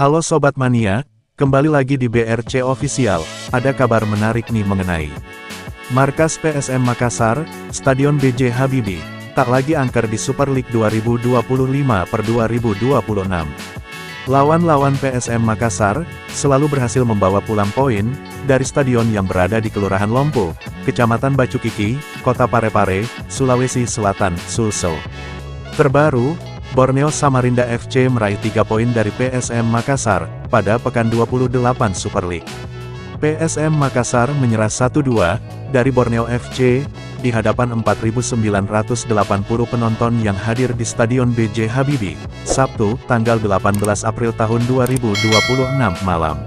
Halo Sobat Mania, kembali lagi di BRC Official. Ada kabar menarik nih mengenai markas PSM Makassar, Stadion B.J. Habibie, tak lagi angker di Super League 2025/2026. Lawan-lawan PSM Makassar, selalu berhasil membawa pulang poin, dari stadion yang berada di Kelurahan Lompo, Kecamatan Bacukiki, Kota Parepare, Sulawesi Selatan, Sulsel. Terbaru, Borneo Samarinda FC meraih 3 poin dari PSM Makassar, pada pekan 28 Super League. PSM Makassar menyerah 1-2, dari Borneo FC, di hadapan 4.980 penonton yang hadir di Stadion B.J. Habibie, Sabtu, tanggal 18 April tahun 2026 malam.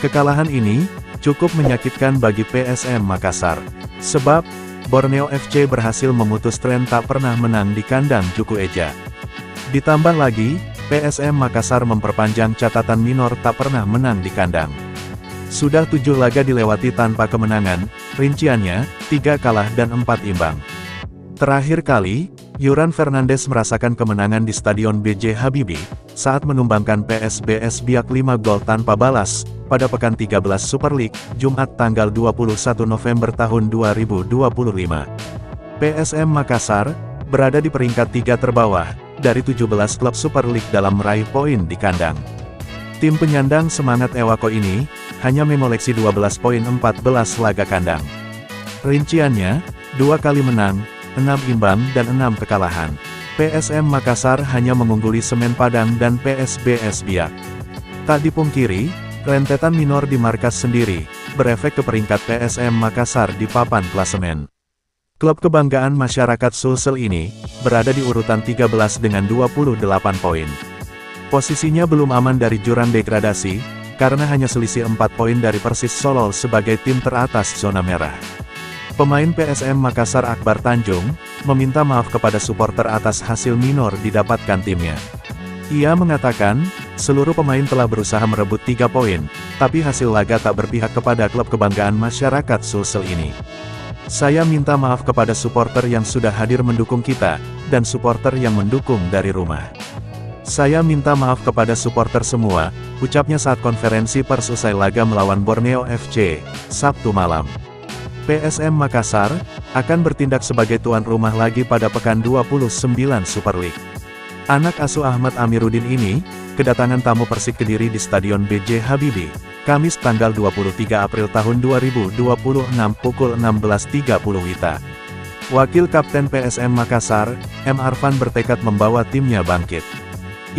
Kekalahan ini, cukup menyakitkan bagi PSM Makassar. Sebab, Borneo FC berhasil memutus tren tak pernah menang di kandang Juku Eja. Ditambah lagi, PSM Makassar memperpanjang catatan minor tak pernah menang di kandang. Sudah 7 laga dilewati tanpa kemenangan, rinciannya, 3 kalah dan 4 imbang. Terakhir kali, Yuran Fernandes merasakan kemenangan di Stadion B.J. Habibie, saat menumbangkan PSBS Biak 5 gol tanpa balas, pada pekan 13 Super League, Jumat tanggal 21 November tahun 2025. PSM Makassar, berada di peringkat 3 terbawah, dari 17 klub Super League dalam meraih poin di kandang. Tim penyandang semangat Ewako ini, hanya mengoleksi 12 poin 14 laga kandang. Rinciannya, 2 kali menang, 6 imbang dan 6 kekalahan. PSM Makassar hanya mengungguli Semen Padang dan PSBS Biak. Tak dipungkiri, rentetan minor di markas sendiri, berefek ke peringkat PSM Makassar di papan klasemen. Klub kebanggaan masyarakat Sulsel ini, berada di urutan 13 dengan 28 poin. Posisinya belum aman dari jurang degradasi, karena hanya selisih 4 poin dari Persis Solo sebagai tim teratas zona merah. Pemain PSM Makassar Akbar Tanjung, meminta maaf kepada supporter atas hasil minor didapatkan timnya. Ia mengatakan, seluruh pemain telah berusaha merebut 3 poin, tapi hasil laga tak berpihak kepada klub kebanggaan masyarakat Sulsel ini. Saya minta maaf kepada supporter yang sudah hadir mendukung kita, dan supporter yang mendukung dari rumah. Saya minta maaf kepada supporter semua, ucapnya saat konferensi pers usai laga melawan Borneo FC, Sabtu malam. PSM Makassar, akan bertindak sebagai tuan rumah lagi pada pekan 29 Super League. Anak asuh Ahmad Amiruddin ini, kedatangan tamu Persik Kediri di Stadion B.J. Habibie, Kamis tanggal 23 April tahun 2026 pukul 16.30 WITA. Wakil Kapten PSM Makassar, M. Arfan bertekad membawa timnya bangkit.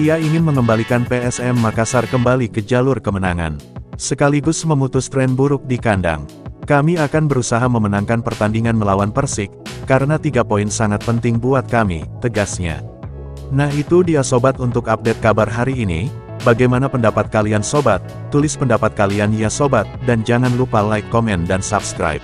Ia ingin mengembalikan PSM Makassar kembali ke jalur kemenangan, sekaligus memutus tren buruk di kandang. Kami akan berusaha memenangkan pertandingan melawan Persik, karena 3 poin sangat penting buat kami, tegasnya. Nah itu dia sobat untuk update kabar hari ini. Bagaimana pendapat kalian sobat? Tulis pendapat kalian ya sobat, dan jangan lupa like, komen dan subscribe.